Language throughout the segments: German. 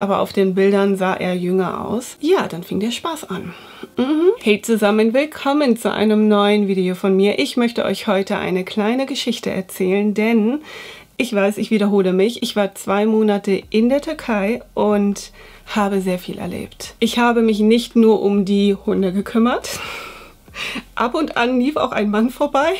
aber auf den Bildern sah er jünger aus. Ja, dann fing der Spaß an. Hey zusammen, willkommen zu einem neuen Video von mir. Ich möchte euch heute eine kleine Geschichte erzählen, denn ich weiß, ich wiederhole mich. Ich war 2 Monate in der Türkei und habe sehr viel erlebt. Ich habe mich nicht nur um die Hunde gekümmert. Ab und an lief auch ein Mann vorbei.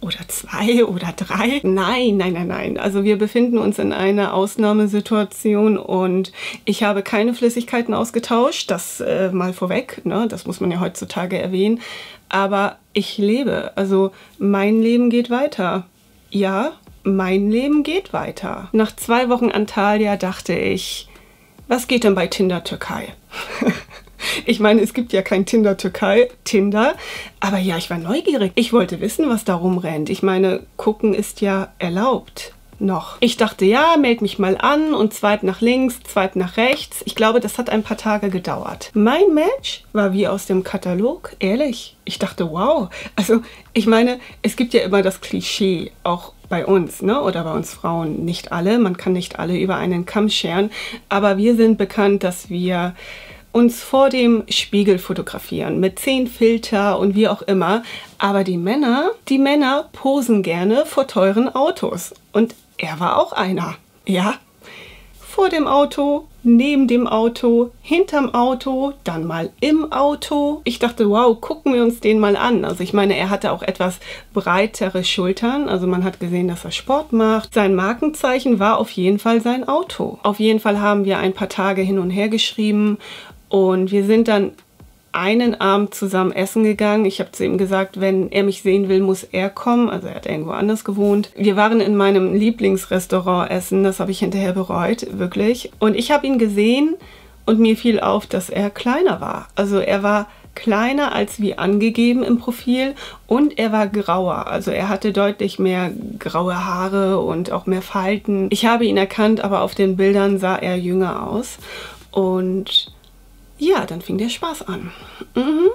Oder 2 oder 3. Nein. Also wir befinden uns in einer Ausnahmesituation und ich habe keine Flüssigkeiten ausgetauscht. Das mal vorweg, ne? Das muss man ja heutzutage erwähnen. Aber ich lebe. Also mein Leben geht weiter. Ja, mein Leben geht weiter. Nach 2 Wochen Antalya dachte ich, was geht denn bei Tinder Türkei? Ich meine, es gibt ja kein Tinder Türkei, Tinder, aber ja, ich war neugierig. Ich wollte wissen, was da rumrennt. Ich meine, gucken ist ja erlaubt noch. Ich dachte, ja, meld mich mal an und swipe nach links, swipe nach rechts. Ich glaube, das hat ein paar Tage gedauert. Mein Match war wie aus dem Katalog, ehrlich. Ich dachte, wow. Also, ich meine, es gibt ja immer das Klischee, auch bei uns, ne? Oder bei uns Frauen, nicht alle. Man kann nicht alle über einen Kamm scheren, aber wir sind bekannt, dass wir uns vor dem Spiegel fotografieren, mit 10 Filter und wie auch immer. Aber die Männer posen gerne vor teuren Autos. Und er war auch einer. Ja, vor dem Auto, neben dem Auto, hinterm Auto, dann mal im Auto. Ich dachte, wow, gucken wir uns den mal an. Also ich meine, er hatte auch etwas breitere Schultern. Also man hat gesehen, dass er Sport macht. Sein Markenzeichen war auf jeden Fall sein Auto. Auf jeden Fall haben wir ein paar Tage hin und her geschrieben. Und wir sind dann einen Abend zusammen essen gegangen. Ich habe zu ihm gesagt, wenn er mich sehen will, muss er kommen. Also er hat irgendwo anders gewohnt. Wir waren in meinem Lieblingsrestaurant essen. Das habe ich hinterher bereut, wirklich. Und ich habe ihn gesehen und mir fiel auf, dass er kleiner war. Also er war kleiner als wie angegeben im Profil und er war grauer. Also er hatte deutlich mehr graue Haare und auch mehr Falten. Ich habe ihn erkannt, aber auf den Bildern sah er jünger aus. Und ja, dann fing der Spaß an.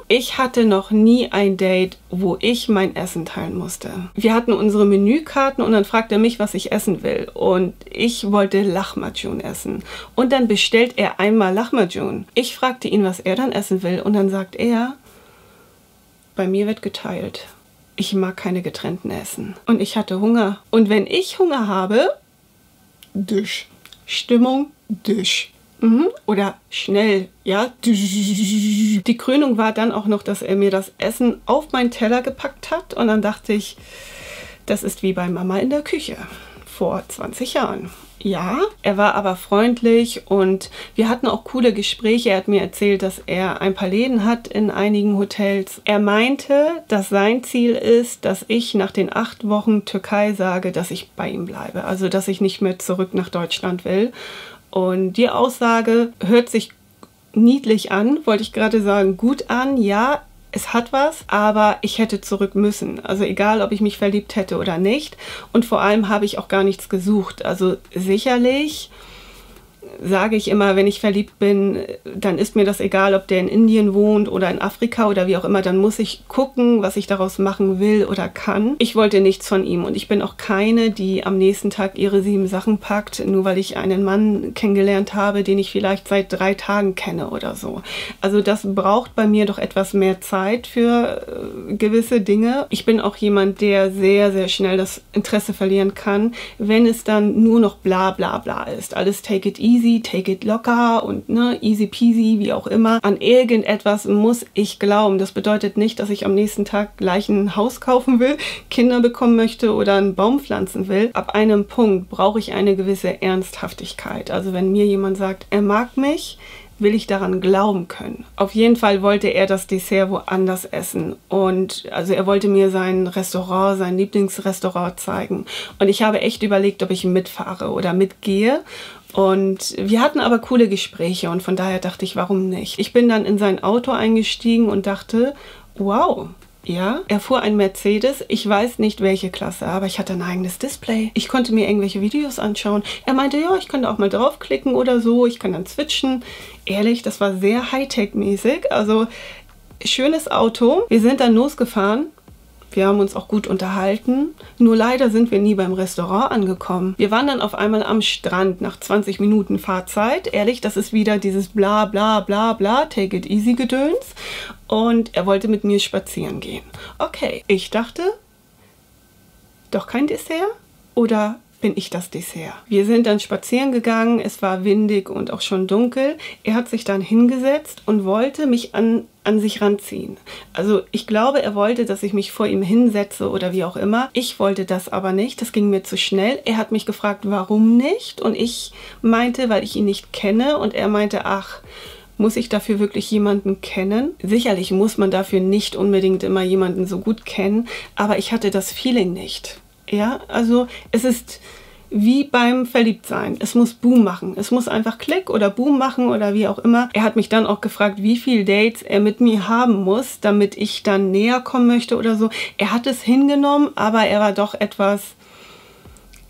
Ich hatte noch nie ein Date, wo ich mein Essen teilen musste. Wir hatten unsere Menükarten und dann fragt er mich, was ich essen will. Und ich wollte Lahmacun essen. Und dann bestellt er einmal Lahmacun. Ich fragte ihn, was er dann essen will. Und dann sagt er, bei mir wird geteilt. Ich mag keine getrennten Essen. Und ich hatte Hunger. Und wenn ich Hunger habe, Dusch. Stimmung, Dusch. Oder schnell, ja. Die Krönung war dann auch noch, dass er mir das Essen auf meinen Teller gepackt hat. Und dann dachte ich, das ist wie bei Mama in der Küche vor 20 Jahren. Ja, er war aber freundlich und wir hatten auch coole Gespräche. Er hat mir erzählt, dass er ein paar Läden hat in einigen Hotels. Er meinte, dass sein Ziel ist, dass ich nach den 8 Wochen Türkei sage, dass ich bei ihm bleibe. Also, dass ich nicht mehr zurück nach Deutschland will. Und die Aussage hört sich niedlich an, wollte ich gerade sagen, gut an. Ja, es hat was, aber ich hätte zurück müssen. Also egal, ob ich mich verliebt hätte oder nicht. Und vor allem habe ich auch gar nichts gesucht. Also sicherlich sage ich immer, wenn ich verliebt bin, dann ist mir das egal, ob der in Indien wohnt oder in Afrika oder wie auch immer. Dann muss ich gucken, was ich daraus machen will oder kann. Ich wollte nichts von ihm und ich bin auch keine, die am nächsten Tag ihre 7 Sachen packt, nur weil ich einen Mann kennengelernt habe, den ich vielleicht seit 3 Tagen kenne oder so. Also das braucht bei mir doch etwas mehr Zeit für gewisse Dinge. Ich bin auch jemand, der sehr, sehr schnell das Interesse verlieren kann, wenn es dann nur noch bla bla bla ist. Alles take it easy, take it locker und ne, easy peasy, wie auch immer. An irgendetwas muss ich glauben. Das bedeutet nicht, dass ich am nächsten Tag gleich ein Haus kaufen will, Kinder bekommen möchte oder einen Baum pflanzen will. Ab einem Punkt brauche ich eine gewisse Ernsthaftigkeit. Also wenn mir jemand sagt, er mag mich, will ich daran glauben können. Auf jeden Fall wollte er das Dessert woanders essen und also er wollte mir sein Restaurant, sein Lieblingsrestaurant zeigen und ich habe echt überlegt, ob ich mitfahre oder mitgehe. Und wir hatten aber coole Gespräche und von daher dachte ich, warum nicht? Ich bin dann in sein Auto eingestiegen und dachte, wow, ja, er fuhr ein Mercedes, ich weiß nicht welche Klasse, aber ich hatte ein eigenes Display. Ich konnte mir irgendwelche Videos anschauen. Er meinte, ja, ich kann da auch mal draufklicken oder so, ich kann dann switchen. Ehrlich, das war sehr Hightech-mäßig, also schönes Auto. Wir sind dann losgefahren Wir haben uns auch gut unterhalten, nur leider sind wir nie beim Restaurant angekommen. Wir waren dann auf einmal am Strand nach 20 Minuten Fahrzeit. Ehrlich, das ist wieder dieses bla bla bla bla, take it easy Gedöns. Und er wollte mit mir spazieren gehen. Okay, ich dachte, doch kein Dessert? Oder bin ich das Dessert? Wir sind dann spazieren gegangen, es war windig und auch schon dunkel. Er hat sich dann hingesetzt und wollte mich an sich ranziehen. Also ich glaube, er wollte, dass ich mich vor ihm hinsetze oder wie auch immer. Ich wollte das aber nicht, das ging mir zu schnell. Er hat mich gefragt, warum nicht? Und ich meinte, weil ich ihn nicht kenne. Und er meinte, ach, muss ich dafür wirklich jemanden kennen? Sicherlich muss man dafür nicht unbedingt immer jemanden so gut kennen, aber ich hatte das Feeling nicht. Ja, also es ist wie beim Verliebtsein. Es muss Boom machen. Es muss einfach Klick oder Boom machen oder wie auch immer. Er hat mich dann auch gefragt, wie viele Dates er mit mir haben muss, damit ich dann näher kommen möchte oder so. Er hat es hingenommen, aber er war doch etwas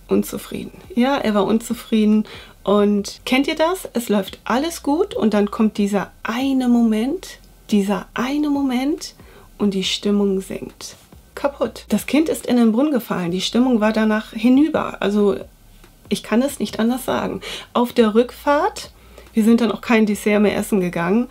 unzufrieden. Ja, er war unzufrieden. Und kennt ihr das? Es läuft alles gut und dann kommt dieser eine Moment und die Stimmung sinkt. Kaputt. Das Kind ist in den Brunnen gefallen. Die Stimmung war danach hinüber. Also ich kann es nicht anders sagen. Auf der Rückfahrt, wir sind dann auch kein Dessert mehr essen gegangen,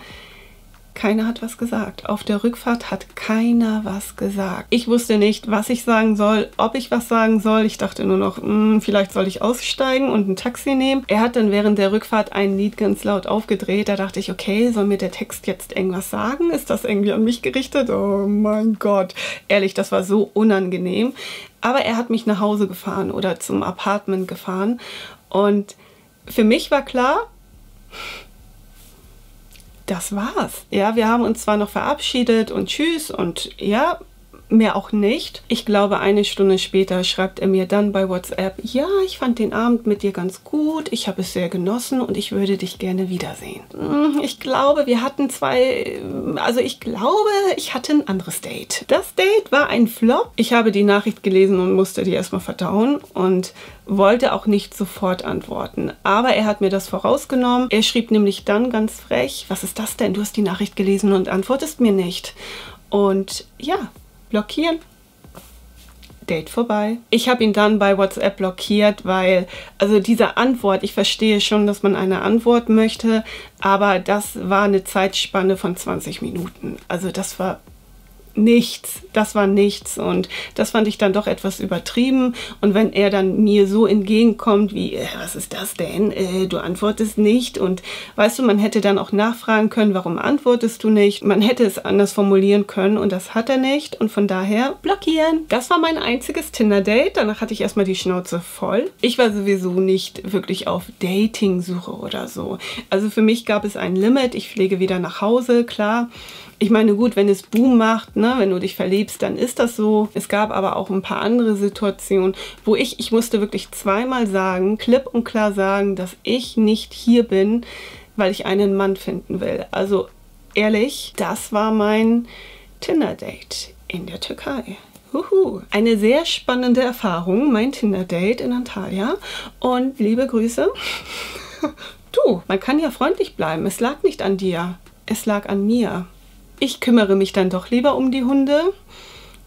keiner hat was gesagt. Auf der Rückfahrt hat keiner was gesagt. Ich wusste nicht, was ich sagen soll, ob ich was sagen soll. Ich dachte nur noch, vielleicht soll ich aussteigen und ein Taxi nehmen. Er hat dann während der Rückfahrt ein Lied ganz laut aufgedreht. Da dachte ich, okay, soll mir der Text jetzt irgendwas sagen? Ist das irgendwie an mich gerichtet? Oh mein Gott. Ehrlich, das war so unangenehm. Aber er hat mich nach Hause gefahren oder zum Apartment gefahren. Und für mich war klar, das war's. Ja, wir haben uns zwar noch verabschiedet und tschüss und ja, mehr auch nicht. Ich glaube, eine Stunde später schreibt er mir dann bei WhatsApp, ja, ich fand den Abend mit dir ganz gut, ich habe es sehr genossen und ich würde dich gerne wiedersehen. Ich glaube, wir hatten ich hatte ein anderes Date. Das Date war ein Flop. Ich habe die Nachricht gelesen und musste die erstmal verdauen und wollte auch nicht sofort antworten. Aber er hat mir das vorausgenommen. Er schrieb nämlich dann ganz frech, was ist das denn? Du hast die Nachricht gelesen und antwortest mir nicht. Und ja, blockieren. Date vorbei. Ich habe ihn dann bei WhatsApp blockiert, weil, also diese Antwort, ich verstehe schon, dass man eine Antwort möchte, aber das war eine Zeitspanne von 20 Minuten. Also das war nichts, und das fand ich dann doch etwas übertrieben. Und wenn er dann mir so entgegenkommt wie, was ist das denn, du antwortest nicht, und weißt du, man hätte dann auch nachfragen können, warum antwortest du nicht, man hätte es anders formulieren können und das hat er nicht und von daher blockieren. Das war mein einziges Tinder-Date, danach hatte ich erstmal die Schnauze voll. Ich war sowieso nicht wirklich auf Dating-Suche oder so. Also für mich gab es ein Limit, ich fliege wieder nach Hause, klar. Ich meine, gut, wenn es Boom macht, ne, wenn du dich verliebst, dann ist das so. Es gab aber auch ein paar andere Situationen, wo ich musste wirklich zweimal sagen, klipp und klar sagen, dass ich nicht hier bin, weil ich einen Mann finden will. Also ehrlich, das war mein Tinder-Date in der Türkei. Eine sehr spannende Erfahrung, mein Tinder-Date in Antalya. Und liebe Grüße. Du, man kann ja freundlich bleiben. Es lag nicht an dir, es lag an mir. Ich kümmere mich dann doch lieber um die Hunde.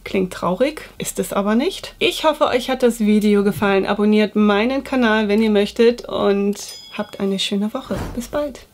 Klingt traurig, ist es aber nicht. Ich hoffe, euch hat das Video gefallen. Abonniert meinen Kanal, wenn ihr möchtet und habt eine schöne Woche. Bis bald.